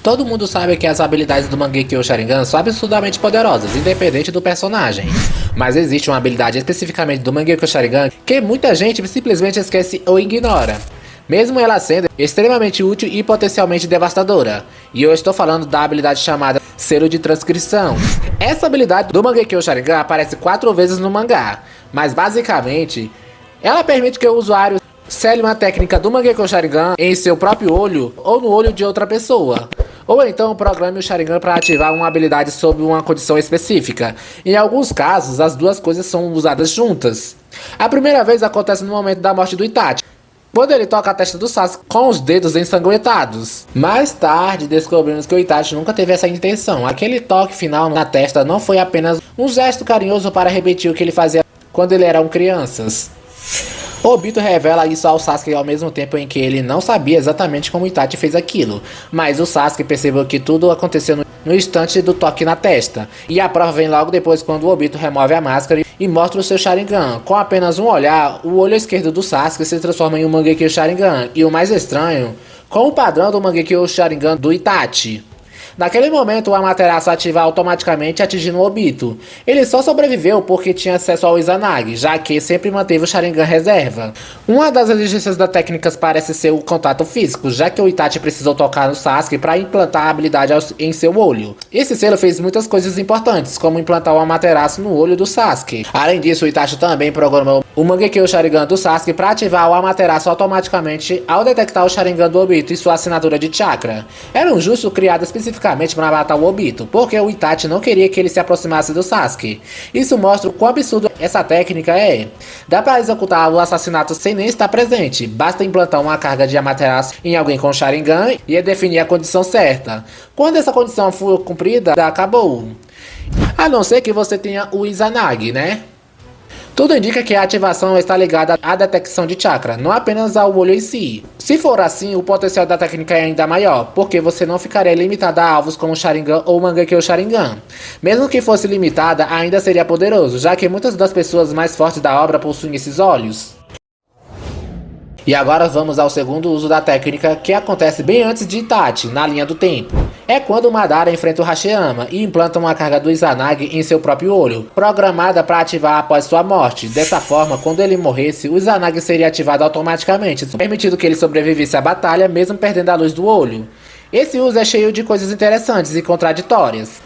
Todo mundo sabe que as habilidades do Mangekyo Sharingan são absurdamente poderosas, independente do personagem. Mas existe uma habilidade especificamente do Mangekyo Sharingan que muita gente simplesmente esquece ou ignora, mesmo ela sendo extremamente útil e potencialmente devastadora. E eu estou falando da habilidade chamada Selo de Transcrição. Essa habilidade do Mangekyo Sharingan aparece 4 vezes no mangá, mas basicamente ela permite que o usuário sele uma técnica do Mangekyo Sharingan em seu próprio olho ou no olho de outra pessoa. Ou então programe o Sharingan para ativar uma habilidade sob uma condição específica. Em alguns casos, as duas coisas são usadas juntas. A primeira vez acontece no momento da morte do Itachi, quando ele toca a testa do Sasuke com os dedos ensanguentados. Mais tarde, descobrimos que o Itachi nunca teve essa intenção. Aquele toque final na testa não foi apenas um gesto carinhoso para repetir o que ele fazia quando ele era crianças. Obito revela isso ao Sasuke ao mesmo tempo em que ele não sabia exatamente como Itachi fez aquilo, mas o Sasuke percebeu que tudo aconteceu no instante do toque na testa, e a prova vem logo depois quando o Obito remove a máscara e mostra o seu Sharingan. Com apenas um olhar, o olho esquerdo do Sasuke se transforma em um Mangekyo Sharingan, e o mais estranho, com o padrão do Mangekyo Sharingan do Itachi. Naquele momento, o Amaterasu ativa automaticamente atingindo o Obito. Ele só sobreviveu porque tinha acesso ao Izanagi, já que sempre manteve o Sharingan reserva. Uma das exigências da técnica parece ser o contato físico, já que o Itachi precisou tocar no Sasuke para implantar a habilidade em seu olho. Esse selo fez muitas coisas importantes, como implantar o Amaterasu no olho do Sasuke. Além disso, o Itachi também programou o Mangekyo Sharingan do Sasuke para ativar o Amaterasu automaticamente ao detectar o Sharingan do Obito e sua assinatura de chakra. Era um jutsu criado especificamente para matar o Obito, porque o Itachi não queria que ele se aproximasse do Sasuke. Isso mostra o quão absurdo essa técnica é. Dá para executar o assassinato sem nem estar presente, basta implantar uma carga de Amaterasu em alguém com Sharingan e definir a condição certa. Quando essa condição for cumprida, acabou. A não ser que você tenha o Izanagi, né? Tudo indica que a ativação está ligada à detecção de chakra, não apenas ao olho em si. Se for assim, o potencial da técnica é ainda maior, porque você não ficaria limitada a alvos como Sharingan ou Mangekyo Sharingan. Mesmo que fosse limitada, ainda seria poderoso, já que muitas das pessoas mais fortes da obra possuem esses olhos. E agora vamos ao segundo uso da técnica, que acontece bem antes de Itachi, na linha do tempo. É quando Madara enfrenta o Hashirama e implanta uma carga do Izanagi em seu próprio olho, programada para ativar após sua morte. Dessa forma, quando ele morresse, o Izanagi seria ativado automaticamente, permitindo que ele sobrevivesse à batalha, mesmo perdendo a luz do olho. Esse uso é cheio de coisas interessantes e contraditórias.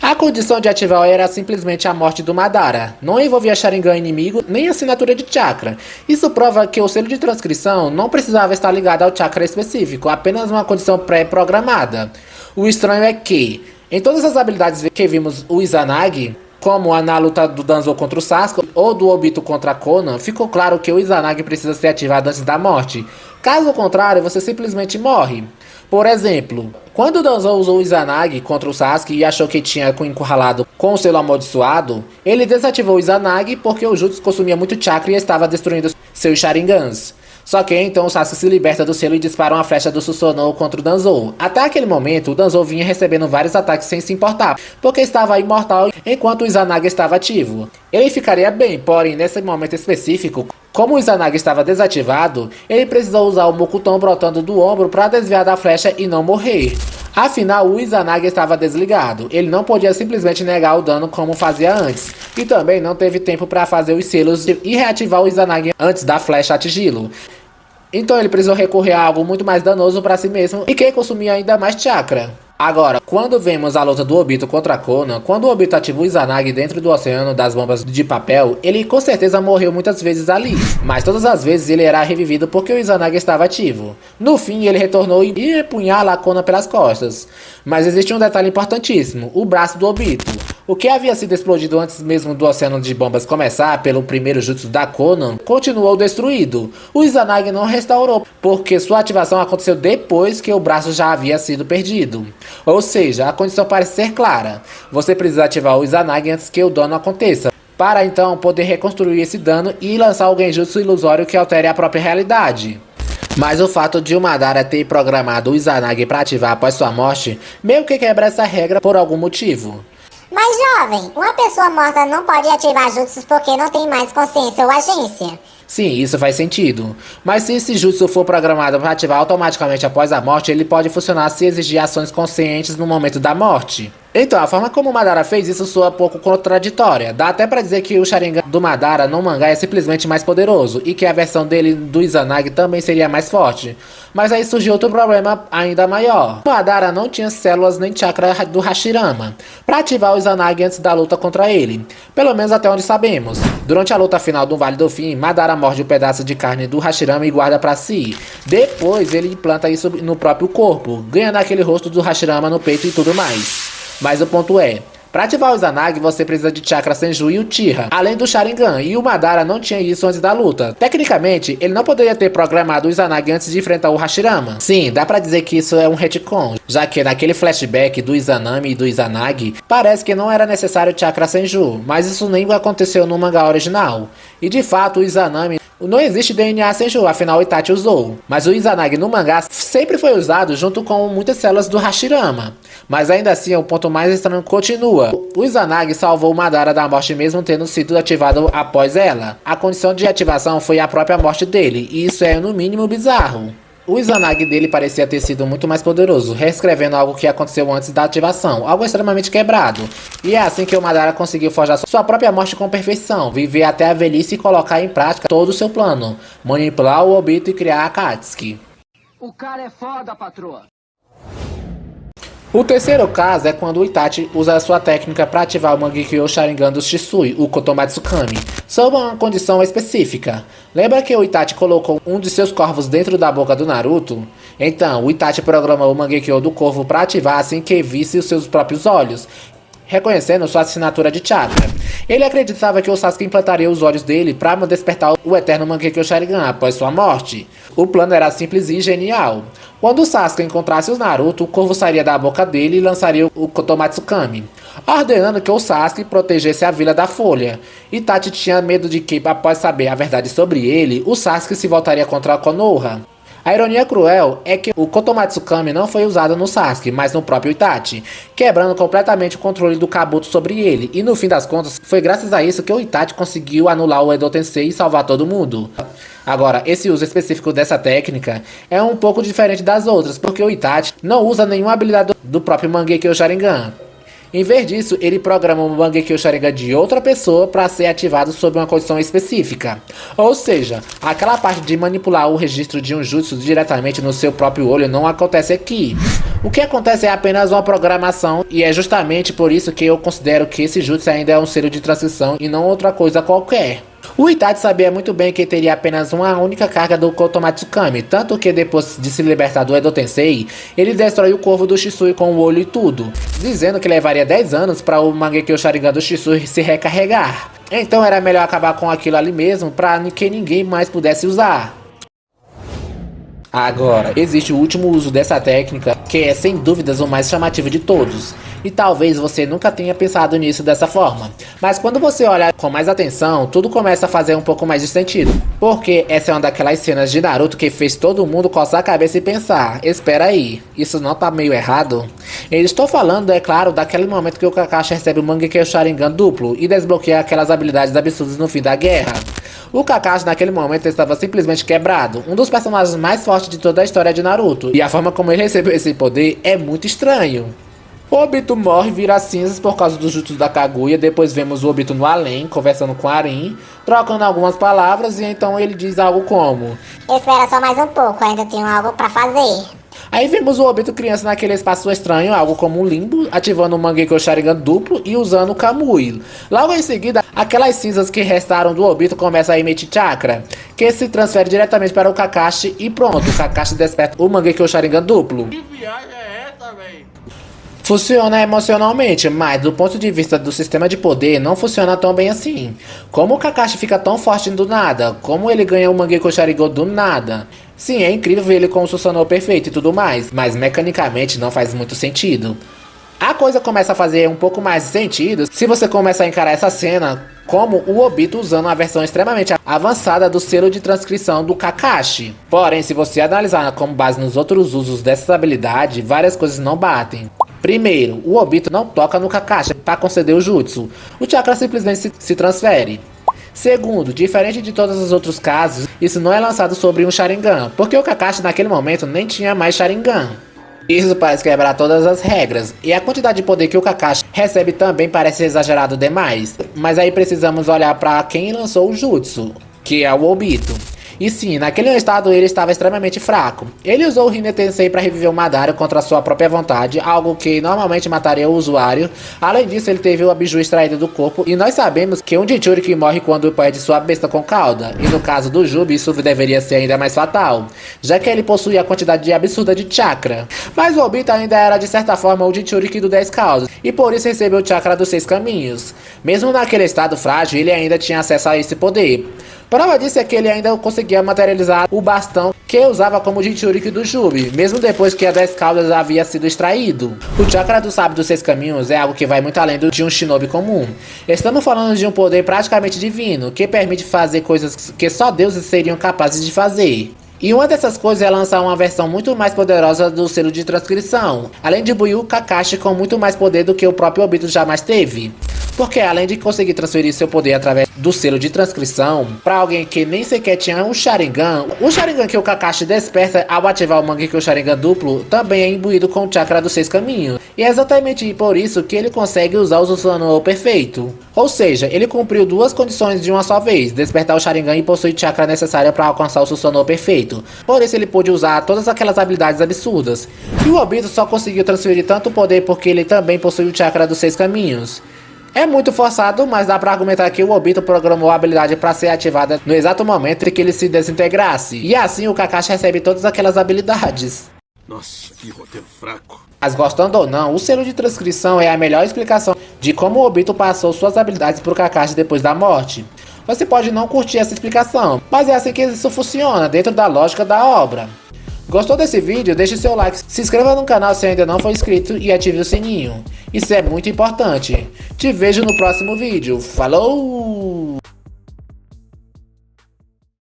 A condição de ativar era simplesmente a morte do Madara. Não envolvia Sharingan inimigo, nem assinatura de chakra. Isso prova que o selo de transcrição não precisava estar ligado ao chakra específico, apenas uma condição pré-programada. O estranho é que, em todas as habilidades que vimos o Izanagi, como na luta do Danzo contra o Sasuke ou do Obito contra Konan, ficou claro que o Izanagi precisa ser ativado antes da morte. Caso contrário, você simplesmente morre. Por exemplo, quando o Danzo usou o Izanagi contra o Sasuke e achou que tinha encurralado com o selo amaldiçoado, ele desativou o Izanagi porque o jutsu consumia muito chakra e estava destruindo seus Sharingans. Só que então o Sasuke se liberta do selo e dispara uma flecha do Susanoo contra o Danzo. Até aquele momento, o Danzo vinha recebendo vários ataques sem se importar, porque estava imortal enquanto o Izanagi estava ativo. Ele ficaria bem, porém nesse momento específico, como o Izanagi estava desativado, ele precisou usar o Mokuton brotando do ombro para desviar da flecha e não morrer. Afinal, o Izanagi estava desligado, ele não podia simplesmente negar o dano como fazia antes, e também não teve tempo para fazer os selos e reativar o Izanagi antes da flecha atingi-lo. Então ele precisou recorrer a algo muito mais danoso para si mesmo e que consumia ainda mais chakra. Agora, quando vemos a luta do Obito contra Konan, quando o Obito ativa o Izanagi dentro do oceano das bombas de papel, ele com certeza morreu muitas vezes ali, mas todas as vezes ele era revivido porque o Izanagi estava ativo. No fim, ele retornou e empunhala a Konan pelas costas. Mas existe um detalhe importantíssimo, o braço do Obito. O que havia sido explodido antes mesmo do oceano de bombas começar pelo primeiro jutsu da Konan, continuou destruído. O Izanagi não restaurou, porque sua ativação aconteceu depois que o braço já havia sido perdido. Ou seja, a condição parece ser clara. Você precisa ativar o Izanagi antes que o dano aconteça, para então poder reconstruir esse dano e lançar o genjutsu ilusório que altere a própria realidade. Mas o fato de o Madara ter programado o Izanagi para ativar após sua morte, meio que quebra essa regra por algum motivo. Mas jovem, uma pessoa morta não pode ativar jutsus porque não tem mais consciência ou agência. Sim, isso faz sentido. Mas se esse jutsu for programado para ativar automaticamente após a morte, ele pode funcionar se exigir ações conscientes no momento da morte. Então, a forma como o Madara fez isso soa pouco contraditória. Dá até pra dizer que o Sharingan do Madara no mangá é simplesmente mais poderoso, e que a versão dele do Izanagi também seria mais forte. Mas aí surgiu outro problema ainda maior. O Madara não tinha células nem chakra do Hashirama pra ativar o Izanagi antes da luta contra ele. Pelo menos até onde sabemos. Durante a luta final do Vale do Fim, Madara morde um pedaço de carne do Hashirama e guarda pra si. Depois ele implanta isso no próprio corpo, ganhando aquele rosto do Hashirama no peito e tudo mais. Mas o ponto é, para ativar o Izanagi você precisa de Chakra Senju e Uchiha, além do Sharingan, e o Madara não tinha isso antes da luta. Tecnicamente, ele não poderia ter programado o Izanagi antes de enfrentar o Hashirama. Sim, dá pra dizer que isso é um retcon, já que naquele flashback do Izanami e do Izanagi, parece que não era necessário Chakra Senju, mas isso nem aconteceu no mangá original. E de fato o Izanami não existe DNA Senju, afinal o Itachi usou. Mas o Izanagi no mangá sempre foi usado junto com muitas células do Hashirama. Mas ainda assim, o ponto mais estranho continua. O Izanagi salvou o Madara da morte mesmo tendo sido ativado após ela. A condição de ativação foi a própria morte dele, e isso é no mínimo bizarro. O Izanagi dele parecia ter sido muito mais poderoso, reescrevendo algo que aconteceu antes da ativação, algo extremamente quebrado. E é assim que o Madara conseguiu forjar sua própria morte com perfeição, viver até a velhice e colocar em prática todo o seu plano, manipular o Obito e criar a Akatsuki. O cara é foda, patroa. O terceiro caso é quando o Itachi usa a sua técnica para ativar o Mangekyo Sharingan do Shisui, o Kotomatsukami, sob uma condição específica. Lembra que o Itachi colocou um de seus corvos dentro da boca do Naruto? Então, o Itachi programou o Mangekyo do corvo para ativar assim que visse os seus próprios olhos, reconhecendo sua assinatura de chakra. Ele acreditava que o Sasuke implantaria os olhos dele para despertar o eterno Mangekyo Sharingan após sua morte. O plano era simples e genial. Quando o Sasuke encontrasse o Naruto, o corvo sairia da boca dele e lançaria o Kotomatsukami, ordenando que o Sasuke protegesse a Vila da Folha. Itachi tinha medo de que, após saber a verdade sobre ele, o Sasuke se voltaria contra a Konoha. A ironia cruel é que o Kotomatsukami não foi usado no Sasuke, mas no próprio Itachi, quebrando completamente o controle do Kabuto sobre ele, e no fim das contas, foi graças a isso que o Itachi conseguiu anular o Edo Tensei e salvar todo mundo. Agora, esse uso específico dessa técnica é um pouco diferente das outras, porque o Itachi não usa nenhuma habilidade do próprio Mangekyo Sharingan. Em vez disso, ele programa o Mangekyo Sharingan de outra pessoa para ser ativado sob uma condição específica. Ou seja, aquela parte de manipular o registro de um jutsu diretamente no seu próprio olho não acontece aqui. O que acontece é apenas uma programação, e é justamente por isso que eu considero que esse jutsu ainda é um selo de transição e não outra coisa qualquer. O Itachi sabia muito bem que teria apenas uma única carga do Kotomatsukami, tanto que depois de se libertar do Edo Tensei, ele destrói o corvo do Shisui com o olho e tudo, dizendo que levaria 10 anos para o Mangekyo Sharingan do Shisui se recarregar. Então era melhor acabar com aquilo ali mesmo para que ninguém mais pudesse usar. Agora, existe o último uso dessa técnica, que é sem dúvidas o mais chamativo de todos. E talvez você nunca tenha pensado nisso dessa forma. Mas quando você olha com mais atenção, tudo começa a fazer um pouco mais de sentido. Porque essa é uma daquelas cenas de Naruto que fez todo mundo coçar a cabeça e pensar: espera aí, isso não tá meio errado? Eu estou falando, é claro, daquele momento que o Kakashi recebe o Mangekyo Sharingan duplo e desbloqueia aquelas habilidades absurdas no fim da guerra. O Kakashi naquele momento estava simplesmente quebrado, um dos personagens mais fortes de toda a história de Naruto, e a forma como ele recebeu esse poder é muito estranho. O Obito morre e vira cinzas por causa do jutsu da Kaguya. Depois vemos o Obito no além, conversando com Arin, trocando algumas palavras, e então ele diz algo como: espera só mais um pouco, ainda tenho algo pra fazer. Aí vemos o Obito criança naquele espaço estranho, algo como um limbo, ativando o Mangekyo Sharingan duplo e usando o Kamui. Logo em seguida, aquelas cinzas que restaram do Obito começam a emitir chakra, que se transfere diretamente para o Kakashi e pronto, o Kakashi desperta o Mangekyo Sharingan duplo. Que viagem é essa, véi? Funciona emocionalmente, mas do ponto de vista do sistema de poder, não funciona tão bem assim. Como o Kakashi fica tão forte do nada? Como ele ganha o Mangekyo Sharingan do nada? Sim, é incrível ver ele com o Susanoo perfeito e tudo mais, mas mecanicamente não faz muito sentido. A coisa começa a fazer um pouco mais de sentido se você começa a encarar essa cena como o Obito usando uma versão extremamente avançada do selo de transcrição do Kakashi. Porém, se você analisar como base nos outros usos dessa habilidade, várias coisas não batem. Primeiro, o Obito não toca no Kakashi para conceder o jutsu. O chakra simplesmente se transfere. Segundo, diferente de todos os outros casos, isso não é lançado sobre um Sharingan, porque o Kakashi naquele momento nem tinha mais Sharingan. Isso parece quebrar todas as regras, e a quantidade de poder que o Kakashi recebe também parece exagerado demais. Mas aí precisamos olhar para quem lançou o Jutsu, que é o Obito. E sim, naquele estado ele estava extremamente fraco. Ele usou o Hine Tensei para reviver o Madara contra sua própria vontade, algo que normalmente mataria o usuário. Além disso, ele teve o Abiju extraído do corpo, e nós sabemos que um Jinchuriki morre quando perde sua besta com cauda. E no caso do Jubi, isso deveria ser ainda mais fatal, já que ele possui a quantidade absurda de chakra. Mas o Obito ainda era de certa forma o Jinchuriki do 10 caudas, e por isso recebeu o chakra dos 6 caminhos. Mesmo naquele estado frágil, ele ainda tinha acesso a esse poder. Prova disso é que ele ainda conseguia materializar o bastão que usava como Jinchuriki do Jubi, mesmo depois que a 10 caudas havia sido extraído. O chakra do sábio dos 6 caminhos é algo que vai muito além de um shinobi comum. Estamos falando de um poder praticamente divino, que permite fazer coisas que só deuses seriam capazes de fazer. E uma dessas coisas é lançar uma versão muito mais poderosa do selo de transcrição, além de buir o Kakashi com muito mais poder do que o próprio Obito jamais teve. Porque além de conseguir transferir seu poder através do selo de transcrição para alguém que nem sequer tinha um Sharingan, o Sharingan que o Kakashi desperta ao ativar o Mangekyo Sharingan duplo também é imbuído com o chakra dos 6 caminhos. E é exatamente por isso que ele consegue usar o Susanoo perfeito. Ou seja, ele cumpriu duas condições de uma só vez, despertar o Sharingan e possuir chakra necessária para alcançar o Susanoo perfeito. Por isso ele pôde usar todas aquelas habilidades absurdas. E o Obito só conseguiu transferir tanto poder porque ele também possui o chakra dos 6 caminhos. É muito forçado, mas dá pra argumentar que o Obito programou a habilidade para ser ativada no exato momento em que ele se desintegrasse. E assim o Kakashi recebe todas aquelas habilidades. Nossa, que roteiro fraco. Mas gostando ou não, o selo de transcrição é a melhor explicação de como o Obito passou suas habilidades pro Kakashi depois da morte. Você pode não curtir essa explicação, mas é assim que isso funciona, dentro da lógica da obra. Gostou desse vídeo? Deixe seu like, se inscreva no canal se ainda não for inscrito e ative o sininho. Isso é muito importante. Te vejo no próximo vídeo. Falou!